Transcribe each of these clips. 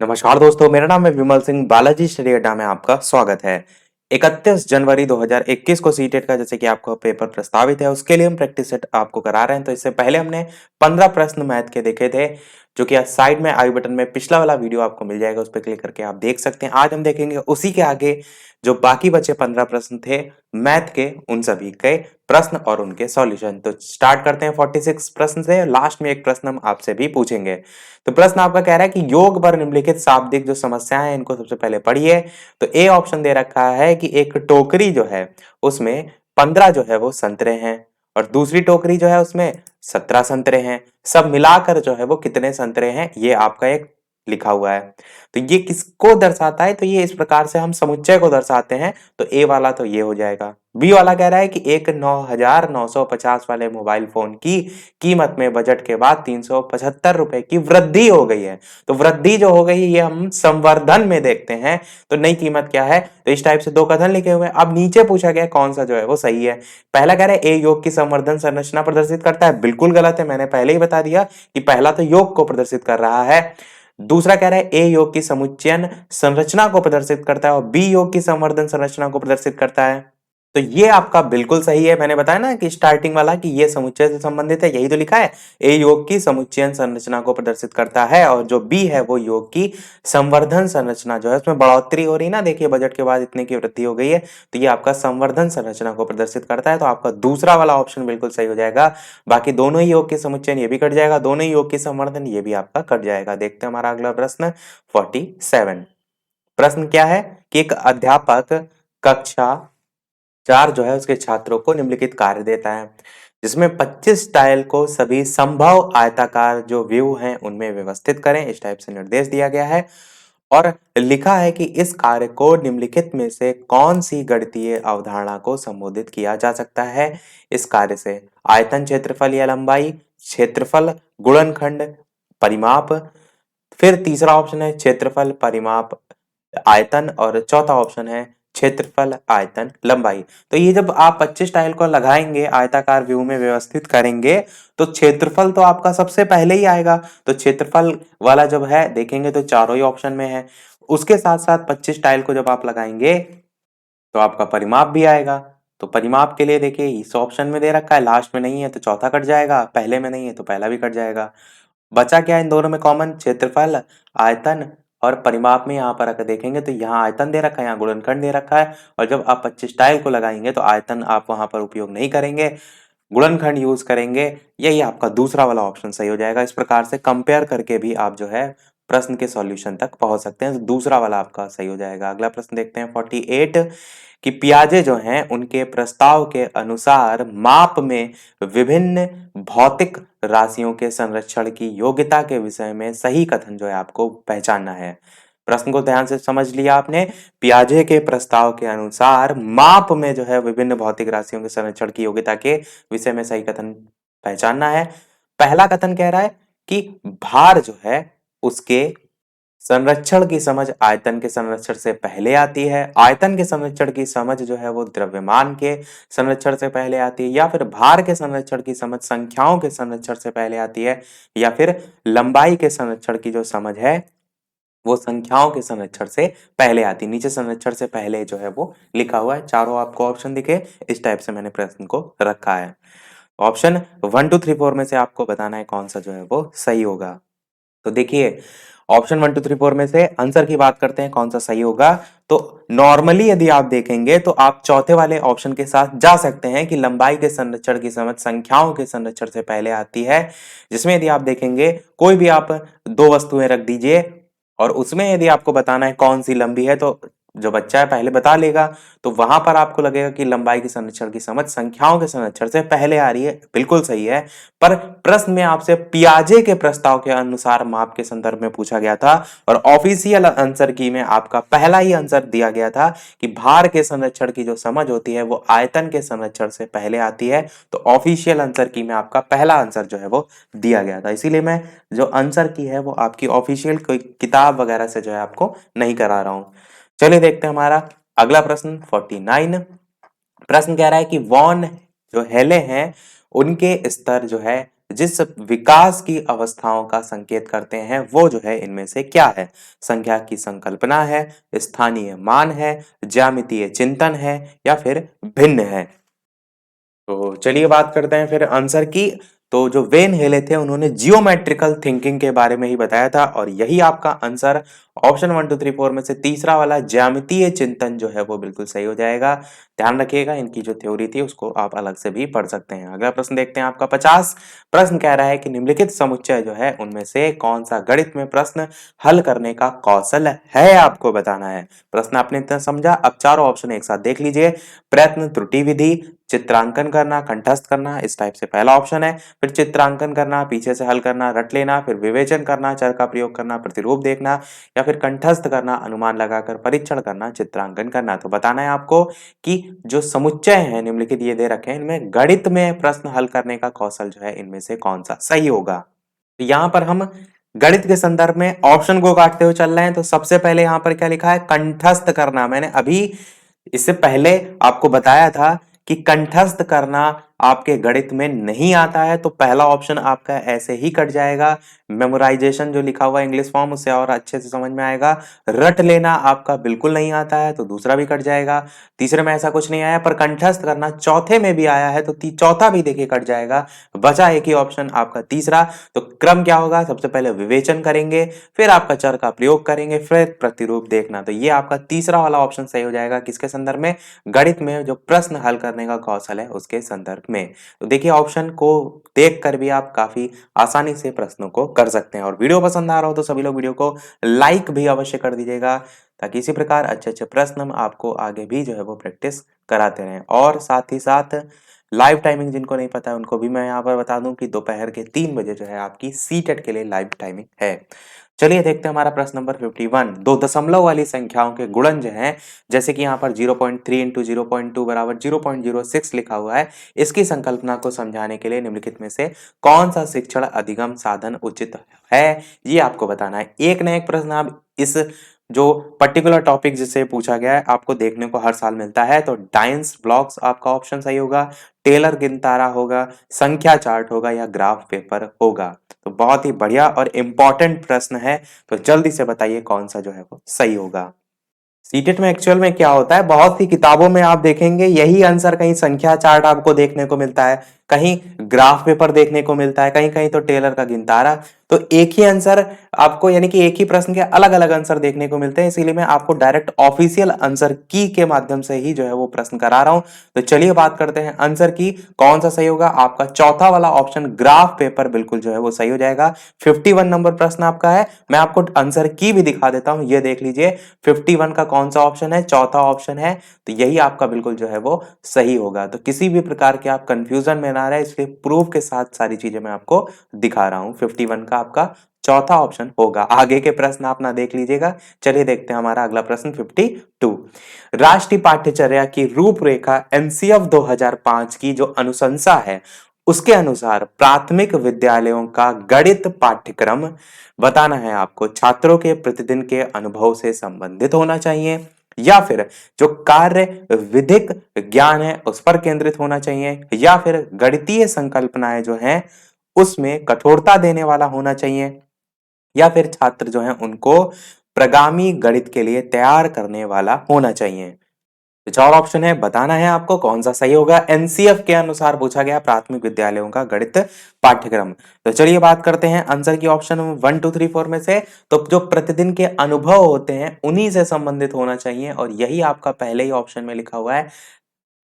नमस्कार दोस्तों, मेरा नाम है विमल सिंह। बालाजी स्टडी अड्डा में आपका स्वागत है। 31 जनवरी 2021 को सीटेट का जैसे कि आपको पेपर प्रस्तावित है, उसके लिए हम प्रैक्टिस सेट आपको करा रहे हैं। तो इससे पहले हमने 15 प्रश्न मैथ के देखे थे, जो कि साइड में आई बटन में पिछला वाला वीडियो आपको मिल जाएगा, उस पर क्लिक करके आप देख सकते हैं। आज हम देखेंगे उसी के आगे जो बाकी बचे 15 प्रश्न थे मैथ के, उन सभी के प्रश्न और उनके सॉल्यूशन। तो स्टार्ट करते हैं 46 प्रश्न से। लास्ट में एक प्रश्न हम आपसे भी पूछेंगे। तो प्रश्न आपका कह रहा है कि योग पर निम्नलिखित शाब्दिक जो समस्याएं हैं इनको सबसे पहले पढ़िए। तो ए ऑप्शन दे रखा है कि एक टोकरी जो है उसमें 15 जो है वो संतरे हैं, और दूसरी टोकरी जो है उसमें 17 संतरे हैं। सब मिलाकर जो है वो कितने संतरे हैं, ये आपका एक लिखा हुआ है। तो ये किसको दर्शाता है? तो ये इस प्रकार से हम समुच्चय को दर्शाते हैं। तो ए वाला तो ये हो जाएगा। बी वाला कह रहा है कि एक 9,950 वाले मोबाइल फोन की कीमत में बजट के बाद 375 रुपए की वृद्धि हो गई है। तो वृद्धि जो हो गई ये हम संवर्धन में देखते हैं। तो नई कीमत क्या है? तो इस टाइप से दो कथन लिखे हुए हैं। अब नीचे पूछा गया कौन सा जो है वो सही है। पहला कह रहा है ए योग की संवर्धन संरचना प्रदर्शित करता है। बिल्कुल गलत है, मैंने पहले ही बता दिया कि पहला तो योग को प्रदर्शित कर रहा है। दूसरा कह रहा है ए योग की समुच्चयन संरचना को प्रदर्शित करता है, और बी योग की संवर्धन संरचना को प्रदर्शित करता है। तो ये आपका बिल्कुल सही है। मैंने बताया ना कि स्टार्टिंग वाला कि ये समुच्चय से संबंधित है, यही तो लिखा है। ए योग की समुच्चयन संरचना को प्रदर्शित करता है, और जो बी है वो योग की संवर्धन संरचना जो है उसमें बढ़ोतरी हो रही ना, देखिए बजट के बाद इतने की वृद्धि हो गई है, तो ये आपका संवर्धन संरचना को प्रदर्शित करता है। तो आपका दूसरा वाला ऑप्शन बिल्कुल सही हो जाएगा। बाकी दोनों ही योग के समुच्चयन ये भी कट जाएगा, दोनों ही योग की संवर्धन ये भी आपका कट जाएगा। देखते हैं हमारा अगला प्रश्न 47। प्रश्न क्या है कि एक अध्यापक कक्षा 4 जो है उसके छात्रों को निम्नलिखित कार्य देता है, जिसमें 25 टाइल को सभी संभव आयताकार जो व्यू हैं उनमें व्यवस्थित करें। इस टाइप से निर्देश दिया गया है, और लिखा है कि इस कार्य को निम्नलिखित में से कौन सी गणितीय अवधारणा को संबोधित किया जा सकता है इस कार्य से? आयतन, क्षेत्रफल या लंबाई, क्षेत्रफल, गुणनखंड, परिमाप। फिर तीसरा ऑप्शन है क्षेत्रफल, परिमाप, आयतन, और चौथा ऑप्शन है क्षेत्रफल, आयतन, लंबाई। तो ये जब आप 25 टाइल को लगाएंगे, आयताकार व्यू में व्यवस्थित करेंगे, तो क्षेत्रफल तो आपका सबसे पहले ही आएगा। तो क्षेत्रफल वाला जब है देखेंगे तो चारों ही ऑप्शन में है। उसके साथ साथ 25 टाइल को जब आप लगाएंगे तो आपका परिमाप भी आएगा। तो परिमाप के लिए देखिए इस ऑप्शन में दे रखा है, लास्ट में नहीं है तो चौथा कट जाएगा, पहले में नहीं है तो पहला भी कट जाएगा। बचा क्या इन दोनों में कॉमन? क्षेत्रफल, आयतन, और परिमाप में यहाँ पर अगर देखेंगे तो यहाँ आयतन दे रखा है, यहाँ गुणनखंड दे रखा है, और जब आप 25 टाइल को लगाएंगे तो आयतन आप वहां पर उपयोग नहीं करेंगे, गुणनखंड यूज करेंगे। यही आपका दूसरा वाला ऑप्शन सही हो जाएगा। इस प्रकार से कंपेयर करके भी आप जो है प्रश्न के सॉल्यूशन तक पहुंच सकते हैं। तो दूसरा वाला आपका सही हो जाएगा। अगला प्रश्न देखते हैं 48 कि पियाजे जो हैं उनके प्रस्ताव के अनुसार माप में विभिन्न भौतिक राशियों के संरक्षण की योग्यता के विषय में सही कथन जो है आपको पहचानना है। प्रश्न को ध्यान से समझ लिया आपने। पियाजे के प्रस्ताव के अनुसार माप में जो है विभिन्न भौतिक राशियों के संरक्षण की योग्यता के विषय में सही कथन पहचानना है। पहला कथन कह रहा है कि भार जो है उसके संरक्षण की समझ आयतन के संरक्षण से पहले आती है, आयतन के संरक्षण की समझ जो है वो द्रव्यमान के संरक्षण से पहले आती है, या फिर भार के संरक्षण की समझ संख्याओं के संरक्षण से पहले आती है, या फिर लंबाई के संरक्षण की जो समझ है वो संख्याओं के संरक्षण से पहले आती है। नीचे संरक्षण से पहले जो है वो लिखा हुआ है। चारों आपको ऑप्शन दिखे, इस टाइप से मैंने प्रश्न को रखा है। ऑप्शन 1 2 3 4 में से आपको बताना है कौन सा जो है वो सही होगा। तो देखिए ऑप्शन 1 2 3 4 में से आंसर की बात करते हैं कौन सा सही होगा। तो नॉर्मली यदि आप देखेंगे तो आप चौथे वाले ऑप्शन के साथ जा सकते हैं कि लंबाई के संरक्षण की समझ संख्याओं के संरक्षण से पहले आती है, जिसमें यदि आप देखेंगे कोई भी आप दो वस्तुएं रख दीजिए और उसमें यदि आपको बताना है कौन सी लंबी है, तो जो बच्चा है पहले बता लेगा। तो वहां पर आपको लगेगा कि लंबाई के संरक्षण की समझ संख्याओं के संरक्षण से पहले आ रही है, बिल्कुल सही है। पर प्रश्न में आपसे पियाजे के प्रस्ताव के अनुसार माप के संदर्भ में पूछा गया था, और ऑफिशियल आंसर की में आपका पहला ही आंसर दिया गया था कि भार के संरक्षण की जो समझ होती है वो आयतन के संरक्षण से पहले आती है। तो ऑफिशियल आंसर की में आपका पहला आंसर जो है वो दिया गया था। इसीलिए मैं जो आंसर की है वो आपकी ऑफिशियल कोई किताब वगैरह से जो है आपको नहीं करा रहा हूं। चलिए देखते हैं हमारा अगला प्रश्न 49। प्रश्न कह रहा है कि वॉन जो हेले हैं उनके स्तर जो है जिस विकास की अवस्थाओं का संकेत करते हैं वो जो है इनमें से क्या है? संख्या की संकल्पना है, स्थानीय मान है, ज्यामितीय चिंतन है या फिर भिन्न है? तो चलिए बात करते हैं फिर आंसर की। तो जो वेन हेले थे उन्होंने जियोमेट्रिकल थिंकिंग के बारे में ही बताया था और यही आपका आंसर ऑप्शन 1 2 3 4 में से तीसरा वाला ज्यामितीय चिंतन जो है वो बिल्कुल सही हो जाएगा। ध्यान रखिएगा इनकी जो थ्योरी थी उसको आप अलग से भी पढ़ सकते हैं। अगला प्रश्न देखते हैं आपका 50। प्रश्न कह रहा है कि निम्नलिखित समुच्चय जो है उनमें से कौन सा गणित में प्रश्न हल करने का कौशल है आपको बताना है। प्रश्न आपने इतना समझा, अब चारों ऑप्शन एक साथ देख लीजिए। प्रयत्न त्रुटि विधि, चित्रांकन करना, कंठस्थ करना, इस टाइप से पहला ऑप्शन है। फिर चित्रांकन करना, पीछे से हल करना, रट लेना, फिर विवेचन करना, चर का प्रयोग करना, प्रतिरूप देखना या फिर कंठस्थ करना, अनुमान लगाकर परीक्षण करना, चित्रांकन करना। तो बताना है आपको कि जो समुच्चय है निम्नलिखित ये दे रखे हैं इनमें गणित में प्रश्न हल करने का कौशल जो है इनमें से कौन सा सही होगा। तो यहाँ पर हम गणित के संदर्भ में ऑप्शन को काटते हुए चल रहे हैं। तो सबसे पहले यहाँ पर क्या लिखा है? कंठस्थ करना। मैंने अभी इससे पहले आपको बताया था कि कंठस्थ करना आपके गणित में नहीं आता है तो पहला ऑप्शन आपका ऐसे ही कट जाएगा। मेमोराइजेशन जो लिखा हुआ है इंग्लिश फॉर्म उससे और अच्छे से समझ में आएगा। रट लेना आपका बिल्कुल नहीं आता है तो दूसरा भी कट जाएगा। तीसरे में ऐसा कुछ नहीं आया पर कंठस्थ करना चौथे में भी आया है तो चौथा भी देखिए कट जाएगा। बचा एक ही ऑप्शन आपका तीसरा। तो क्रम क्या होगा? सबसे पहले विवेचन करेंगे, फिर आपका चर का प्रयोग करेंगे, फिर प्रतिरूप देखना। तो ये आपका तीसरा वाला ऑप्शन सही हो जाएगा। किसके संदर्भ में? गणित में जो प्रश्न हल करने का कौशल है उसके संदर्भ में। तो देखिए ऑप्शन को देख कर भी आप काफी आसानी से प्रश्नों को कर सकते हैं। और वीडियो पसंद आ रहा हो तो सभी लोग वीडियो को लाइक भी अवश्य कर दीजिएगा ताकि इसी प्रकार अच्छे अच्छे प्रश्न हम आपको आगे भी जो है वो प्रैक्टिस कराते रहें। और साथ ही साथ लाइव टाइमिंग जिनको नहीं पता है उनको भी मैं यहाँ पर बता दूं कि दोपहर के 3 बजे जो है आपकी सीटेट के लिए लाइव टाइमिंग है। चलिए देखते हैं हमारा प्रश्न नंबर 51। दो दशमलव वाली संख्याओं के गुणन जो है जैसे कि यहाँ पर 0.3 इंटू 0.2 बराबर 0.06 लिखा हुआ है। इसकी संकल्पना को समझाने के लिए निम्नलिखित में से कौन सा शिक्षण अधिगम साधन उचित है ये आपको बताना है। एक न एक प्रश्न आप इस जो पर्टिकुलर टॉपिक जिससे पूछा गया है आपको देखने को हर साल मिलता है। तो डाइंस ब्लॉक्स आपका ऑप्शन सही होगा, टेलर गिनतारा होगा, संख्या चार्ट होगा या ग्राफ पेपर होगा। तो बहुत ही बढ़िया और इंपॉर्टेंट प्रश्न है। तो जल्दी से बताइए कौन सा जो है वो सही होगा। सीटेट में एक्चुअल में क्या होता है, बहुत सी किताबों में आप देखेंगे यही आंसर, कहीं संख्या चार्ट आपको देखने को मिलता है, कहीं ग्राफ पेपर देखने को मिलता है, कहीं कहीं तो टेलर का गिनतारा। तो एक ही आंसर आपको यानी कि एक ही प्रश्न के अलग अलग आंसर देखने को मिलते हैं, इसीलिए मैं आपको डायरेक्ट ऑफिशियल आंसर की के माध्यम से ही जो है वो प्रश्न करा रहा हूं। तो चलिए बात करते हैं आंसर की कौन सा सही होगा। आपका चौथा वाला ऑप्शन ग्राफ पेपर बिल्कुल जो है वो सही हो जाएगा। 51 नंबर प्रश्न आपका है। मैं आपको आंसर की भी दिखा देता हूं, ये देख लीजिए 51 का कौन सा ऑप्शन है? चौथा ऑप्शन है। तो यही आपका बिल्कुल जो है वो सही होगा। तो किसी भी प्रकार के आप कंफ्यूजन में ना रहे इसलिए प्रूफ के साथ सारी चीजें मैं आपको दिखा रहा हूं। 51 का आपका चौथा ऑप्शन होगा। आगे के प्रश्न आप ना देख लीजिएगा। चलिए देखते हैं हमारा अगला प्रश्न 52। राष्ट्रीय पाठ्यचर्या की रूपरेखा एनसीएफ 2005 की जो अनुशंसा है उसके अनुसार प्राथमिक विद्यालयों का गणित पाठ्यक्रम बताना है आपको छात्रों के प्रतिदिन के अनुभव से संबंधित होना चाहिए या फिर जो कार्य विधिक ज्ञान है उस पर केंद्रित होना चाहिए या फिर गणितीय संकल्पनाएं जो हैं उसमें कठोरता देने वाला होना चाहिए या फिर छात्र जो हैं उनको प्रगामी गणित के लिए तैयार करने वाला होना चाहिए। तो चार ऑप्शन है, बताना है आपको कौन सा सही होगा। एनसीएफ के अनुसार पूछा गया प्राथमिक विद्यालयों का गणित पाठ्यक्रम। तो चलिए बात करते हैं आंसर की ऑप्शन 1 2 3 4 में से। तो जो प्रतिदिन के अनुभव होते हैं उन्हीं से संबंधित होना चाहिए और यही आपका पहले ही ऑप्शन में लिखा हुआ है।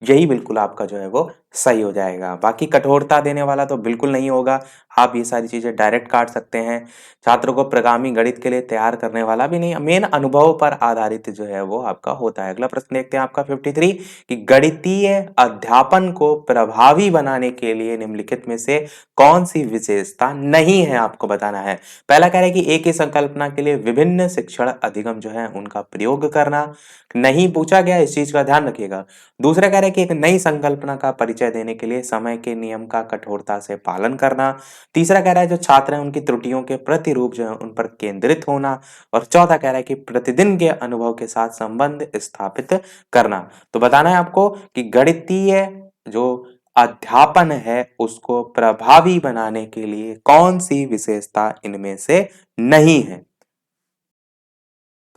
यही बिल्कुल आपका जो है वो सही हो जाएगा। बाकी कठोरता देने वाला तो बिल्कुल नहीं होगा। आप ये सारी चीजें डायरेक्ट काट सकते हैं। छात्रों को प्रगामी गणित के लिए तैयार करने वाला भी नहीं, मेन अनुभव पर आधारित जो है वो आपका होता है। अगला प्रश्न देखते हैं आपका 53 कि गणितीय अध्यापन को प्रभावी बनाने के लिए निम्नलिखित में से कौन सी विशेषता नहीं है आपको बताना है। पहला कह रहा है कि एक ही संकल्पना के लिए विभिन्न शिक्षण अधिगम जो है उनका प्रयोग करना नहीं पूछा गया, इस चीज का ध्यान रखिएगा। दूसरा कह रहा है कि एक नई संकल्पना का परिचय देने के लिए समय के नियम का कठोरता से पालन करना। तीसरा कह रहा है जो छात्र हैं उनकी त्रुटियों के प्रतिरूप जो है उन पर केंद्रित होना। और चौथा कह रहा है कि प्रतिदिन के अनुभव के साथ संबंध स्थापित करना। तो बताना है आपको कि गणितीय जो अध्यापन है उसको प्रभावी बनाने के लिए कौन सी विशेषता इनमें से नहीं है?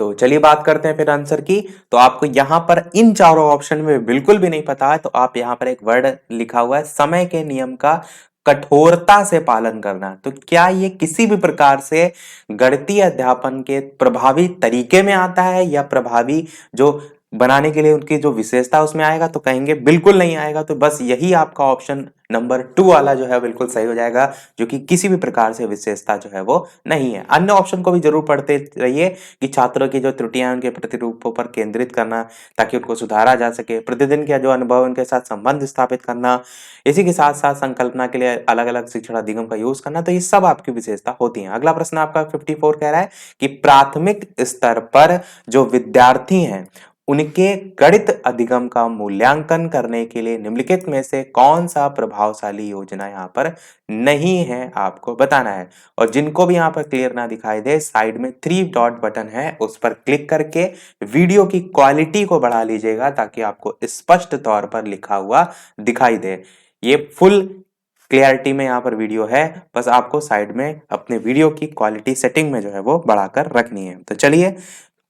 तो चलिए बात करते हैं फिर आंसर की। तो आपको यहां पर इन चारों ऑप्शन में बिल्कुल भी नहीं पता है तो आप यहां पर एक वर्ड लिखा हुआ है समय के नियम का कठोरता से पालन करना। तो क्या ये किसी भी प्रकार से गणितीय अध्यापन के प्रभावी तरीके में आता है या प्रभावी जो बनाने के लिए उनकी जो विशेषता उसमें आएगा? तो कहेंगे बिल्कुल नहीं आएगा। तो बस यही आपका ऑप्शन नंबर 2 वाला जो है बिल्कुल सही हो जाएगा, जो कि किसी भी प्रकार से विशेषता जो है वो नहीं है। अन्य ऑप्शन को भी जरूर पढ़ते रहिए कि छात्रों की जो त्रुटियां हैं उनके प्रतिरूपों पर केंद्रित करना ताकि उनको सुधारा जा सके, प्रतिदिन का जो अनुभव उनके साथ संबंध स्थापित करना, इसी के साथ साथ संकल्पना के लिए अलग अलग शिक्षण अधिगम का यूज करना, तो ये सब आपकी विशेषता होती है। अगला प्रश्न आपका 54 कह रहा है कि प्राथमिक स्तर पर जो विद्यार्थी हैं उनके गणित अधिगम का मूल्यांकन करने के लिए निम्नलिखित में से कौन सा प्रभावशाली योजना यहाँ पर नहीं है, आपको बताना है। और जिनको भी यहाँ पर क्लियर ना दिखाई दे, साइड में 3 डॉट बटन है उस पर क्लिक करके वीडियो की क्वालिटी को बढ़ा लीजिएगा ताकि आपको स्पष्ट तौर पर लिखा हुआ दिखाई दे। ये फुल क्लियरिटी में यहाँ पर वीडियो है, बस आपको साइड में अपने वीडियो की क्वालिटी सेटिंग में जो है वो बढ़ाकर रखनी है। तो चलिए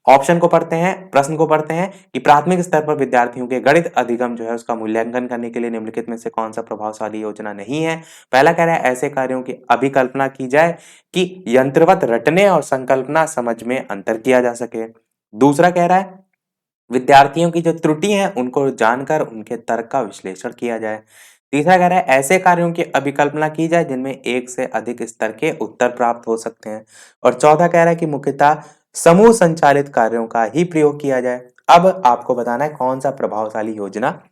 ऑप्शन को पढ़ते हैं, प्रश्न को पढ़ते हैं कि प्राथमिक स्तर पर विद्यार्थियों के गणित अधिगम जो है उसका मूल्यांकन करने के लिए निम्नलिखित में से कौन सा प्रभावशाली योजना नहीं है? पहला कह रहा है ऐसे कार्यों की अभिकल्पना की जाए कि यंत्रवत रटने और संकल्पना समझ में अंतर किया जा सके। दूसरा कह रहा है विद्यार्थियों की जो त्रुटि है उनको जानकर उनके तर्क का विश्लेषण किया जाए। तीसरा कह रहा है ऐसे कार्यों की अभिकल्पना की जाए जिनमें एक से अधिक स्तर के उत्तर प्राप्त हो सकते हैं। और चौथा कह रहा है कि मुख्यतः समूह संचालित कार्यों का ही प्रयोग किया जाए। अब आपको बताना है कौन सा प्रभावशाली योजना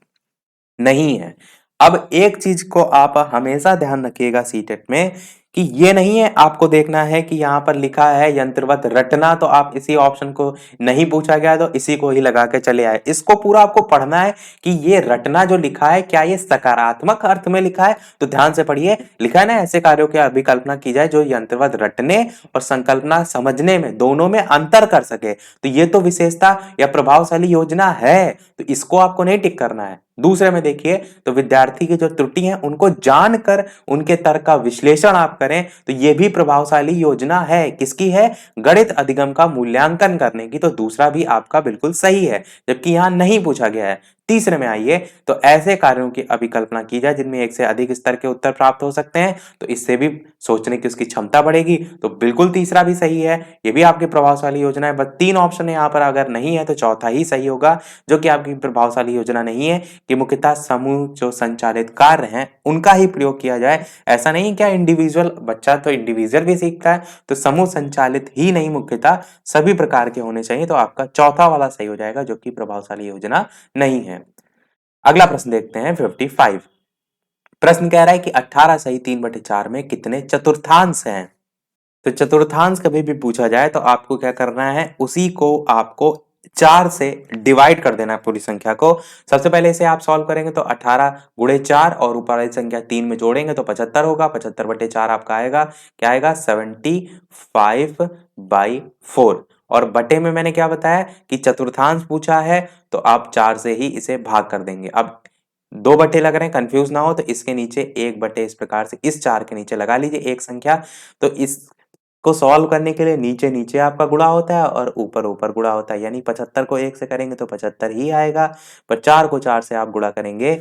नहीं है। अब एक चीज को आप हमेशा ध्यान रखिएगा सीटेट में कि ये नहीं है आपको देखना है कि यहाँ पर लिखा है यंत्रवत रटना तो आप इसी ऑप्शन को नहीं पूछा गया तो इसी को ही लगा के चले आए। इसको पूरा आपको पढ़ना है कि ये रटना जो लिखा है क्या ये सकारात्मक अर्थ में लिखा है? तो ध्यान से पढ़िए, लिखा है ना ऐसे कार्यों की अभिकल्पना की जाए जो यंत्रवत रटने और संकल्पना समझने में दोनों में अंतर कर सके। तो ये तो विशेषता या प्रभावशाली योजना है, तो इसको आपको नहीं टिक करना है। दूसरे में देखिए तो विद्यार्थी की जो त्रुटि है उनको जानकर उनके तर्क का विश्लेषण आप करें तो यह भी प्रभावशाली योजना है। किसकी है? गणित अधिगम का मूल्यांकन करने की। तो दूसरा भी आपका बिल्कुल सही है, जबकि यहां नहीं पूछा गया है। तीसरे में आइए तो ऐसे कार्यों की अभिकल्पना की जाए जिनमें एक से अधिक स्तर के उत्तर प्राप्त हो सकते हैं, तो इससे भी सोचने की उसकी क्षमता बढ़ेगी। तो बिल्कुल तीसरा भी सही है, ये भी आपकी प्रभावशाली योजना है। बस 3 ऑप्शन यहाँ पर अगर नहीं है तो चौथा ही सही होगा, जो कि आपकी प्रभावशाली योजना नहीं है कि मुख्यतः समूह जो संचालित कार्य हैं उनका ही प्रयोग किया जाए। ऐसा नहीं क्या इंडिविजुअल बच्चा तो इंडिविजुअल भी सीखता है, तो समूह संचालित ही नहीं मुख्यतः सभी प्रकार के होने चाहिए। तो आपका चौथा वाला सही हो जाएगा जो कि प्रभावशाली योजना नहीं है। अगला प्रश्न देखते हैं 55। प्रश्न कह रहा है कि 18 सही 3/4 में कितने चतुर्थांश हैं? तो चतुर्थांश कभी भी पूछा जाए तो आपको क्या करना है, उसी को आपको 4 से डिवाइड कर देना है पूरी संख्या को। सबसे पहले इसे आप सॉल्व करेंगे तो 18 गुणे 4 और ऊपर वाली संख्या 3 में जोड़ेंगे तो 75 होगा। 75/4 आपका आएगा, क्या आएगा? 75/4। और बटे में मैंने क्या बताया कि चतुर्थांश पूछा है तो आप 4 से ही इसे भाग कर देंगे। अब 2 बटे लग रहे हैं, कंफ्यूज ना हो तो इसके नीचे 1 बटे इस प्रकार से इस 4 के नीचे लगा लीजिए एक संख्या। तो इस को सॉल्व करने के लिए नीचे नीचे आपका गुणा होता है और ऊपर ऊपर गुणा होता है, यानी 75 को 1 से करेंगे तो 75 ही आएगा। पर 4 को 4 से आप गुणा करेंगे,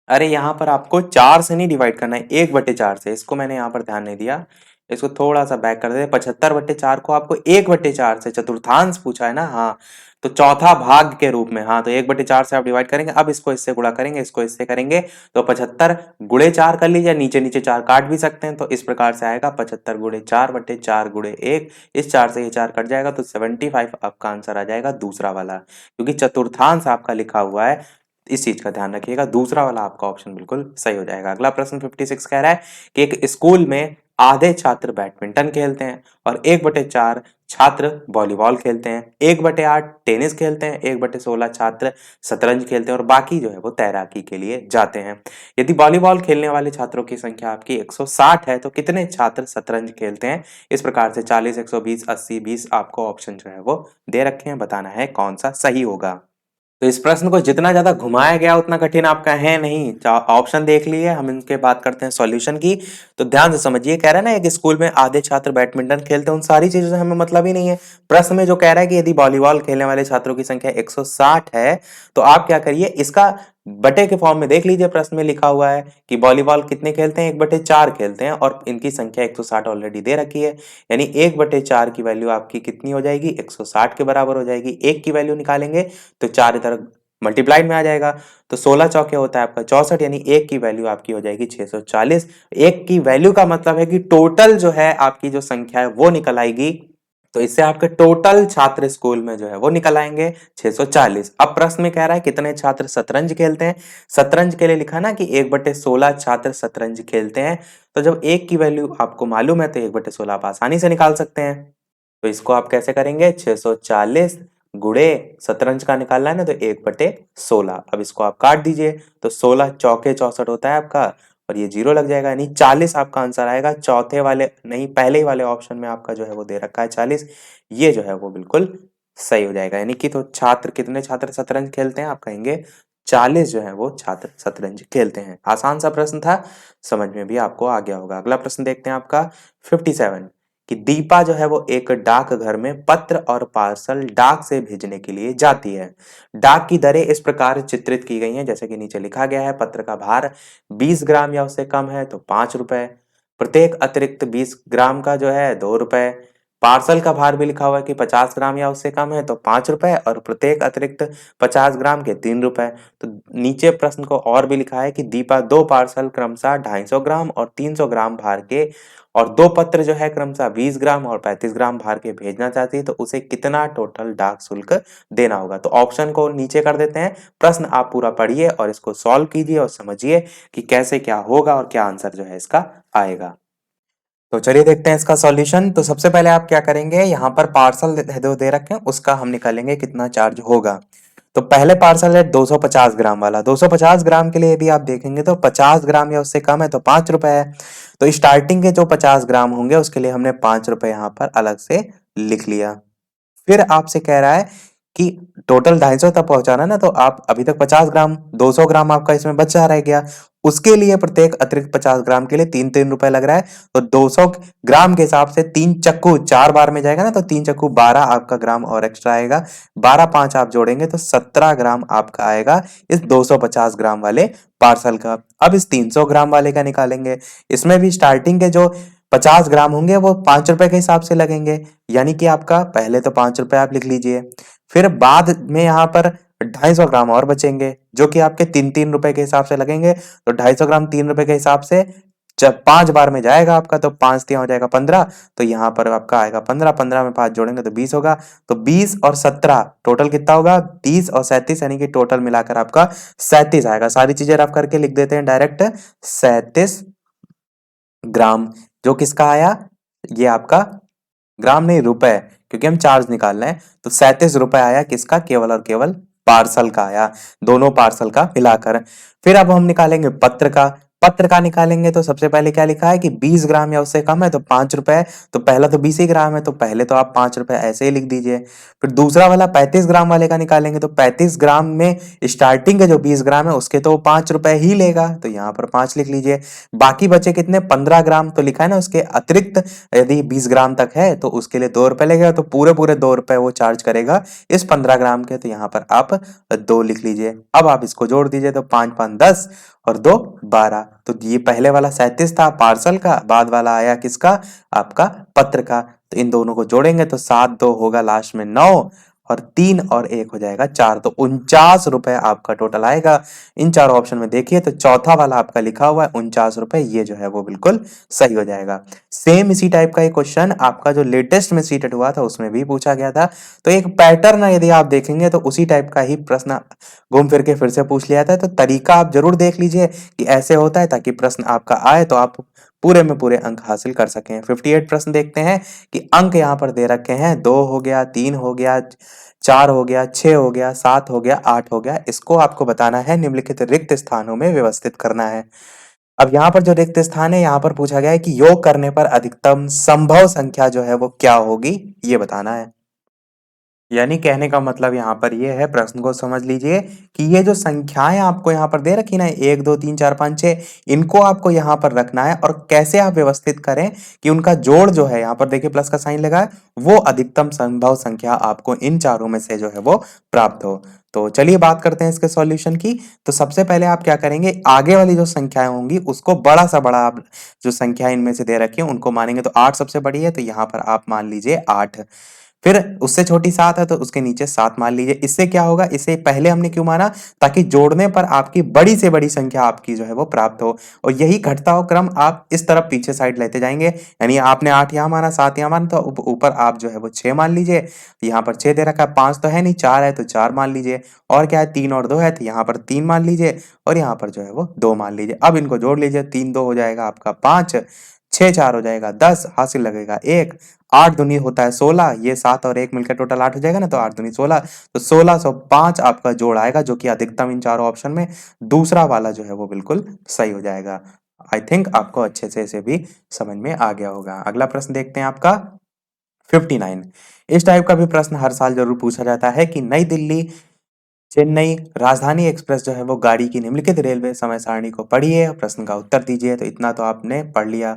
अरे यहाँ पर आपको 4 से नहीं डिवाइड करना है, 1/4 से। इसको मैंने यहाँ पर ध्यान नहीं दिया, इसको थोड़ा सा बैक कर दे। 75/4 को आपको 1/4 से चतुर्थांश पूछा है ना, हाँ, तो चौथा भाग के रूप में। हाँ, तो 1/4 से आप डिवाइड करेंगे। अब इसको इससे गुणा करेंगे, इसको इससे करेंगे तो 75 गुणे 4 कर लीजिए, नीचे नीचे 4 काट भी सकते हैं तो इस प्रकार से आएगा 75 गुणे 4/4 गुणे 1। इस 4 से ये 4 कट जाएगा तो 75 आपका आंसर आ जाएगा दूसरा वाला, क्योंकि चतुर्थांश आपका लिखा हुआ है। इस चीज का ध्यान रखिएगा, दूसरा वाला आपका ऑप्शन बिल्कुल सही हो जाएगा। अगला प्रश्न 56 कह रहा है कि एक स्कूल में आधे छात्र बैडमिंटन खेलते हैं और 1/4 छात्र वॉलीबॉल खेलते हैं, 1/8 टेनिस खेलते हैं, 1/16 छात्र शतरंज खेलते हैं और बाकी जो है वो तैराकी के लिए जाते हैं। यदि वॉलीबॉल खेलने वाले छात्रों की संख्या आपकी 160 है तो कितने छात्र शतरंज खेलते हैं? इस प्रकार से 40, 120, 80, 20 आपको ऑप्शन जो है वो दे रखे हैं, बताना है कौन सा सही होगा। तो इस प्रश्न को जितना ज्यादा घुमाया गया उतना कठिन आपका है नहीं। ऑप्शन देख लिए, हम इनके बात करते हैं सॉल्यूशन की। तो ध्यान से समझिए, कह रहा है ना एक स्कूल में आधे छात्र बैडमिंटन खेलते हैं, उन सारी चीजों से हमें मतलब ही नहीं है। प्रश्न में जो कह रहा है कि यदि वॉलीबॉल खेलने वाले छात्रों की संख्या 160 है, तो आप क्या करिए, इसका बटे के फॉर्म में देख लीजिए। प्रश्न में लिखा हुआ है कि वॉलीबॉल कितने खेलते हैं, 1/4 खेलते हैं, और इनकी संख्या 160 ऑलरेडी दे रखी है। यानी 1/4 की वैल्यू आपकी कितनी हो जाएगी, 160 के बराबर हो जाएगी। एक की वैल्यू निकालेंगे तो 4 इधर मल्टीप्लाइड में आ जाएगा। तो 16 चौके होता है आपका 64, यानी एक की वैल्यू आपकी हो जाएगी 640। एक की वैल्यू का मतलब है कि टोटल जो है आपकी जो संख्या है वो निकल आएगी। तो इससे आपके टोटल छात्र स्कूल में जो है वो निकल आएंगे 640। अब प्रश्न में कह रहा है कितने छात्र शतरंज खेलते हैं। शतरंज के लिए लिखा ना कि 1/16 छात्र शतरंज खेलते हैं। तो जब एक की वैल्यू आपको मालूम है तो 1/16 आप आसानी से निकाल सकते हैं। तो इसको आप कैसे करेंगे, 640 गुणे शतरंज का निकालना है ना, तो 1/16। अब इसको आप काट दीजिए तो 16 चौके 64 होता है आपका, और ये जीरो लग जाएगा, यानी 40 आपका आंसर आएगा। चौथे वाले नहीं, पहले ही वाले ऑप्शन में आपका जो है वो दे रखा है 40। ये जो है वो बिल्कुल सही हो जाएगा। यानी कि तो छात्र, कितने छात्र शतरंज खेलते हैं, आप कहेंगे 40 जो है वो छात्र शतरंज खेलते हैं। आसान सा प्रश्न था, समझ में भी आपको आ गया होगा। अगला प्रश्न देखते हैं आपका 57, कि दीपा जो है वो एक डाक घर में पत्र और पार्सल डाक से भेजने के लिए जाती है। डाक की दरें इस प्रकार चित्रित की गई हैं जैसे कि नीचे लिखा गया है। पत्र का भार 20 ग्राम या उससे कम है तो 5 रुपए, प्रत्येक अतिरिक्त 20 ग्राम का जो है 2 रुपए। पार्सल का भार भी लिखा हुआ है कि 50 ग्राम या उससे कम है तो 5 रुपए, और प्रत्येक अतिरिक्त 50 ग्राम के 3 रुपए। तो नीचे प्रश्न को और भी लिखा है कि दीपा 2 पार्सल क्रमशः 250 ग्राम और 300 ग्राम भार के, और 2 पत्र जो है क्रमशः 20 ग्राम और 35 ग्राम भार के भेजना चाहती है, तो उसे कितना टोटल डाक शुल्क देना होगा। तो ऑप्शन को नीचे कर देते हैं। प्रश्न आप पूरा पढ़िए और इसको सॉल्व कीजिए और समझिए कि कैसे क्या होगा और क्या आंसर जो है इसका आएगा। तो चलिए देखते हैं इसका सॉल्यूशन। तो सबसे पहले आप क्या करेंगे, यहाँ पर पार्सल दे दे रखे हैं, उसका हम निकालेंगे कितना चार्ज होगा। तो पहले पार्सल है 250 ग्राम वाला। 250 ग्राम के लिए यदि आप देखेंगे तो 50 ग्राम या उससे कम है तो 5 रुपए है। तो स्टार्टिंग के जो 50 ग्राम होंगे उसके लिए हमने 5 रुपए यहाँ पर अलग से लिख लिया। फिर आपसे कह रहा है कि टोटल 250 तक पहुंचाना ना, तो आप अभी तक 50 ग्राम, 200 ग्राम आपका इसमें बचा रह गया। उसके लिए प्रत्येक अतिरिक्त 50 ग्राम के लिए 3-3 रुपए लग रहा है। तो 200 ग्राम के हिसाब से 3 चक्कू 4 बार में जाएगा ना, तो 3 चक्कू 12 आपका ग्राम और एक्स्ट्रा आएगा। 12 5 आप जोड़ेंगे तो 17 ग्राम आपका आएगा इस 250 ग्राम वाले पार्सल का। अब इस 300 ग्राम वाले का निकालेंगे। इसमें भी स्टार्टिंग के जो 50 ग्राम होंगे वो 5 रुपए के हिसाब से लगेंगे। यानी कि आपका पहले तो 5 रुपए आप लिख लीजिए, फिर बाद में यहाँ पर 250 ग्राम और बचेंगे जो कि आपके 3-3 रुपए के हिसाब से लगेंगे। तो 250 ग्राम 3 रुपए के हिसाब से जब 5 बार में जाएगा आपका, तो 5 हो जाएगा 15। तो यहाँ पर आपका आएगा 15, 15 में 5 जोड़ेंगे तो 20 होगा। तो 20 और 17 टोटल कितना होगा, 30 और 37, यानी कि टोटल मिलाकर आपका 37 आएगा। सारी चीजें रफ करके लिख देते हैं डायरेक्ट, 37 ग्राम। जो किसका आया, ये आपका ग्राम नहीं रुपए, क्योंकि हम चार्ज निकाल रहे हैं। तो 37 रुपए आया किसका, केवल और केवल पार्सल का आया, दोनों पार्सल का मिलाकर। फिर अब हम निकालेंगे पत्र का। पत्र का निकालेंगे तो सबसे पहले क्या लिखा है कि 20 ग्राम या उससे कम है तो 5 रुपए। तो पहला तो 20 ही ग्राम है, तो पहले तो आप 5 रुपए ऐसे ही लिख दीजिए। फिर दूसरा वाला 35 ग्राम वाले का निकालेंगे तो 35 ग्राम में स्टार्टिंग के जो 20 ग्राम है उसके तो 5 रुपए ही लेगा, तो यहाँ पर 5 लिख लीजिए। बाकी बचे कितने, 15 ग्राम, तो लिखा है ना उसके अतिरिक्त यदि 20 ग्राम तक है तो उसके लिए 2 रुपए लगेगा, तो पूरे पूरे 2 रुपए वो चार्ज करेगा इस 15 ग्राम के। तो यहाँ पर आप 2 लिख लीजिए। अब आप इसको जोड़ दीजिए तो 5 5 10 और 2 12। तो ये पहले वाला 37 था पार्सल का, बाद वाला आया किसका, आपका पत्र का। तो इन दोनों को जोड़ेंगे तो 7 2 होगा लास्ट में 9, और 3 और 1 हो जाएगा 4, तो 49 रुपए आपका टोटल आएगा। इन चारों ऑप्शन में देखिए तो चौथा वाला आपका लिखा हुआ है 49 रुपए, ये जो है वो बिल्कुल सही हो जाएगा। सेम इसी टाइप का एक क्वेश्चन आपका जो लेटेस्ट में सीटेड हुआ था उसमें भी पूछा गया था। तो एक पैटर्न यदि आप देखेंगे तो उसी टाइप का ही प्रश्न घूम फिर के फिर से पूछ लिया था। तो तरीका आप जरूर देख लीजिए कि ऐसे होता है, ताकि प्रश्न आपका आए तो आप पूरे में पूरे अंक हासिल कर सकें। 58 प्रश्न देखते हैं कि अंक यहाँ पर दे रखे हैं, 2 हो गया, 3 हो गया, 4 हो गया, 6 हो गया, 7 हो गया, 8 हो गया। इसको आपको बताना है निम्नलिखित रिक्त स्थानों में व्यवस्थित करना है। अब यहाँ पर जो रिक्त स्थान है, यहाँ पर पूछा गया है कि योग करने पर अधिकतम संभव संख्या जो है वो क्या होगी, ये बताना है। यानी कहने का मतलब यहाँ पर ये है, प्रश्न को समझ लीजिए कि ये जो संख्याएं आपको यहाँ पर दे रखी ना 1 2 3 4 5 6, इनको आपको यहाँ पर रखना है और कैसे आप व्यवस्थित करें कि उनका जोड़ जो है, यहाँ पर देखिए प्लस का साइन लगा है, वो अधिकतम संभव संख्या आपको इन चारों में से जो है वो प्राप्त हो। तो चलिए बात करते हैं इसके सॉल्यूशन की। तो सबसे पहले आप क्या करेंगे, आगे वाली जो संख्याएं होंगी उसको बड़ा सा बड़ा आप जो संख्या इनमें से दे रखी है उनको मानेंगे। तो 8 सबसे बड़ी है तो यहाँ पर आप मान लीजिए 8, फिर उससे छोटी 7 है तो उसके नीचे 7 मान लीजिए। इससे क्या होगा, इसे पहले हमने क्यों माना, ताकि जोड़ने पर आपकी बड़ी से बड़ी संख्या आपकी जो है वो प्राप्त हो, और यही घटता हुआ क्रम आप इस तरफ पीछे साइड लेते जाएंगे। यानी आपने 8 यहाँ माना, 7 यहाँ माना, तो ऊपर आप जो है वो 6 मान लीजिए। यहाँ पर 6 दे रखा है, 5 तो है नहीं, 4 है तो 4 मान लीजिए। और क्या है, 3 और 2 है तो यहाँ पर 3 मान लीजिए, और यहाँ पर जो है वो 2 मान लीजिए। अब इनको जोड़ लीजिए, 3 2 हो जाएगा आपका 5, 6 4 हो जाएगा 10, हासिल लगेगा 1, 8 दूनी होता है 16, ये 7 और 1 मिलकर टोटल 8 हो जाएगा ना, तो 8 दूनी 16, तो 1605 आपका जोड़ आएगा, जो कि अधिकतम इन चारों ऑप्शन में दूसरा वाला जो है वो बिल्कुल सही हो जाएगा। आई थिंक आपको अच्छे से इसे भी समझ में आ गया होगा। अगला प्रश्न देखते हैं आपका 59। इस टाइप का भी प्रश्न हर साल जरूर पूछा जाता है कि नई दिल्ली चेन्नई राजधानी एक्सप्रेस जो है वो गाड़ी की निम्नलिखित रेलवे समय सारणी को पढ़िए, प्रश्न का उत्तर दीजिए। तो इतना तो आपने पढ़ लिया।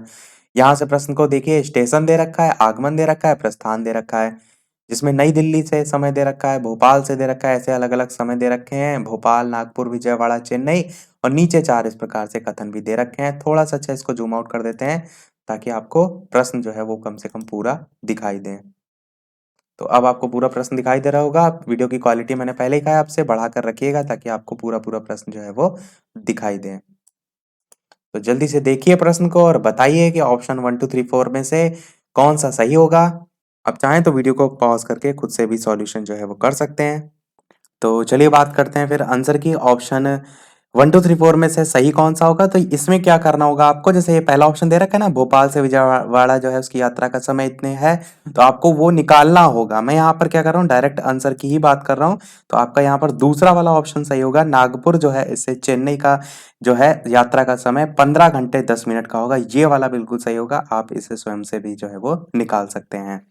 यहाँ से प्रश्न को देखिए, स्टेशन दे रखा है, आगमन दे रखा है, प्रस्थान दे रखा है, जिसमें नई दिल्ली से समय दे रखा है, भोपाल से दे रखा है, ऐसे अलग अलग समय दे रखे हैं, भोपाल, नागपुर, विजयवाड़ा, चेन्नई, और नीचे 4 इस प्रकार से कथन भी दे रखे हैं। थोड़ा सा अच्छा इसको जूम आउट कर देते हैं ताकि आपको प्रश्न जो है वो कम से कम पूरा दिखाई दे। तो अब आपको पूरा प्रश्न दिखाई दे रहा होगा। आप वीडियो की क्वालिटी मैंने पहले ही कहा है आपसे बढ़ा कर रखिएगा ताकि आपको पूरा पूरा प्रश्न जो है वो दिखाई दे। तो जल्दी से देखिए प्रश्न को और बताइए कि ऑप्शन 1 2 3 4 में से कौन सा सही होगा। आप चाहें तो वीडियो को पॉज करके खुद से भी सॉल्यूशन जो है वो कर सकते हैं। तो चलिए बात करते हैं फिर आंसर की। ऑप्शन 1 2 3 4 में से सही कौन सा होगा, तो इसमें क्या करना होगा आपको, जैसे ये पहला ऑप्शन दे रखा है ना, भोपाल से विजयवाड़ा जो है उसकी यात्रा का समय इतने है, तो आपको वो निकालना होगा। मैं यहाँ पर क्या कर रहा हूँ, डायरेक्ट आंसर की ही बात कर रहा हूँ। तो आपका यहाँ पर दूसरा वाला ऑप्शन सही होगा, नागपुर जो है इससे चेन्नई का जो है यात्रा का समय 15 घंटे 10 मिनट का होगा। ये वाला बिल्कुल सही होगा, आप इसे स्वयं से भी जो है वो निकाल सकते हैं।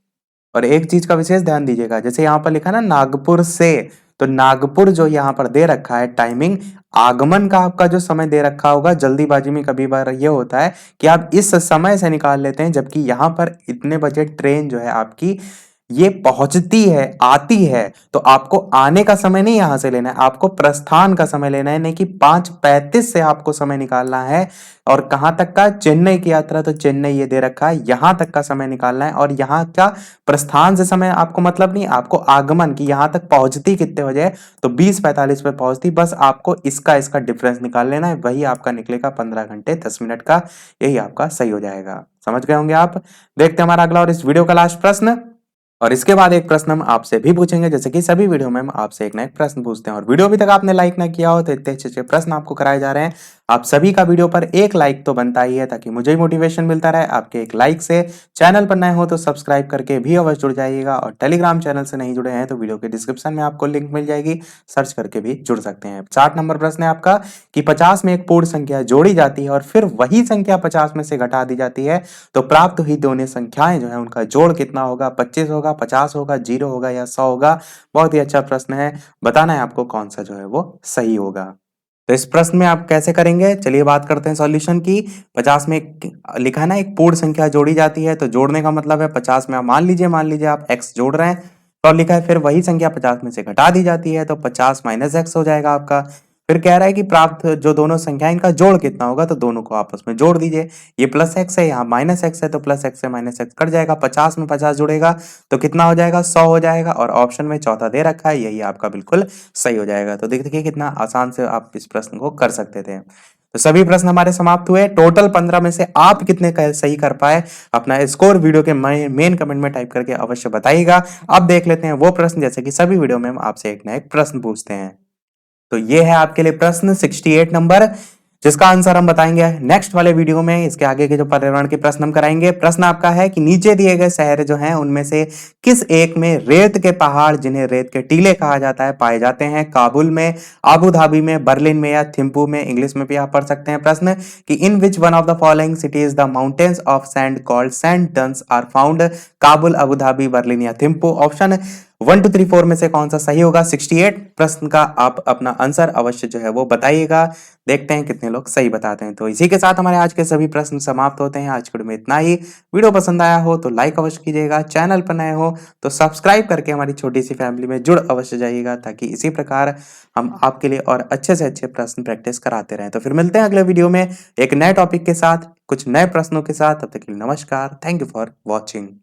और एक चीज का विशेष ध्यान दीजिएगा, जैसे यहाँ पर लिखा ना नागपुर से, तो नागपुर जो यहाँ पर दे रखा है टाइमिंग, आगमन का आपका जो समय दे रखा होगा, जल्दीबाजी में कभी बार ये होता है कि आप इस समय से निकाल लेते हैं, जबकि यहाँ पर इतने बजे ट्रेन जो है आपकी ये पहुंचती है, आती है, तो आपको आने का समय नहीं यहां से लेना है, आपको प्रस्थान का समय लेना है, नहीं कि 5:35 से आपको समय निकालना है। और कहां तक का, चेन्नई की यात्रा, तो चेन्नई ये दे रखा है, यहां तक का समय निकालना है। और यहाँ का प्रस्थान से समय आपको मतलब नहीं, आपको आगमन की यहां तक पहुंचती कितने बजे है, तो 20:45 पे पहुंचती, बस आपको इसका इसका डिफरेंस निकाल लेना है, वही आपका निकलेगा 15 घंटे 10 मिनट का। यही आपका सही हो जाएगा। समझ गए होंगे आप। देखते हैं हमारा अगला और इस वीडियो का लास्ट प्रश्न, और इसके बाद एक प्रश्न हम आपसे भी पूछेंगे, जैसे कि सभी वीडियो में हम आपसे एक ना एक प्रश्न पूछते हैं। और वीडियो अभी तक आपने लाइक ना किया हो तो इतने अच्छे अच्छे प्रश्न आपको कराए जा रहे हैं, आप सभी का वीडियो पर एक लाइक तो बनता ही है, ताकि मुझे ही मोटिवेशन मिलता रहे। आपके एक लाइक से चैनल पर नए हो तो सब्सक्राइब करके भी अवश्य जुड़ जाइएगा, और टेलीग्राम चैनल से नहीं जुड़े हैं तो वीडियो के डिस्क्रिप्शन में आपको लिंक मिल जाएगी, सर्च करके भी जुड़ सकते हैं। 60 नंबर प्रश्न है आपका कि 50 में एक पूर्ण संख्या जोड़ी जाती है और फिर वही संख्या 50 में से घटा दी जाती है, तो प्राप्त हुई दोनों संख्याएं जो है उनका जोड़ कितना होगा, 25 होगा, 50 होगा, 0 होगा या 100 होगा। बहुत ही अच्छा प्रश्न है, बताना है आपको कौन सा जो है वो सही होगा। तो इस प्रश्न में आप कैसे करेंगे, चलिए बात करते हैं सॉल्यूशन की। 50 में लिखा है ना एक पूर्ण संख्या जोड़ी जाती है, तो जोड़ने का मतलब है 50 में आप मान लीजिए आप x जोड़ रहे हैं, तो अब लिखा है फिर वही संख्या 50 में से घटा दी जाती है, तो 50 माइनस एक्स हो जाएगा आपका। फिर कह रहा है कि प्राप्त जो दोनों संख्या इनका जोड़ कितना होगा, तो दोनों को आपस में जोड़ दीजिए। ये प्लस एक्स है, यहाँ माइनस एक्स है, तो प्लस एक्स से माइनस एक्स कट जाएगा, 50 में 50 जुड़ेगा तो कितना हो जाएगा, 100 हो जाएगा। और ऑप्शन में चौथा दे रखा है, यही आपका बिल्कुल सही हो जाएगा। तो देखिए कितना आसान से आप इस प्रश्न को कर सकते थे। तो सभी प्रश्न हमारे समाप्त हुए। टोटल 15 में से आप कितने सही कर पाए, अपना स्कोर वीडियो के मेन कमेंट में टाइप करके अवश्य बताइएगा। अब देख लेते हैं वो प्रश्न, जैसे कि सभी वीडियो में हम आपसे एक ना एक प्रश्न पूछते हैं। तो ये है आपके लिए प्रश्न 68 नंबर, जिसका आंसर हम बताएंगे नेक्स्ट वाले वीडियो में। इसके आगे के जो पर्यावरण के प्रश्न हम कराएंगे। प्रश्न आपका है कि नीचे दिए गए शहर जो हैं उनमें से किस एक में रेत के पहाड़, जिन्हें रेत के टीले कहा जाता है, पाए जाते हैं। काबुल में, आबू धाबी में, बर्लिन में या थिम्पू में। इंग्लिश में भी आप पढ़ सकते हैं प्रश्न कि in which one of the following cities the mountains of sand called sand dunes are found. Kabul, Abu Dhabi, Berlin या थिम्पू। ऑप्शन 1 2 3 4 में से कौन सा सही होगा? 68 प्रश्न का आप अपना आंसर अवश्य जो है वो बताइएगा। देखते हैं कितने लोग सही बताते हैं। तो इसी के साथ हमारे आज के सभी प्रश्न समाप्त होते हैं। आज के वीडियो में इतना ही। वीडियो पसंद आया हो तो लाइक अवश्य कीजिएगा। चैनल पर नए हो तो सब्सक्राइब करके हमारी छोटी सी फैमिली में जुड़ अवश्य जाइएगा, ताकि इसी प्रकार हम आपके लिए और अच्छे से अच्छे प्रश्न प्रैक्टिस कराते रहें। तो फिर मिलते हैं अगले वीडियो में एक नए टॉपिक के साथ, कुछ नए प्रश्नों के साथ। तब तक के लिए नमस्कार। Thank you for watching.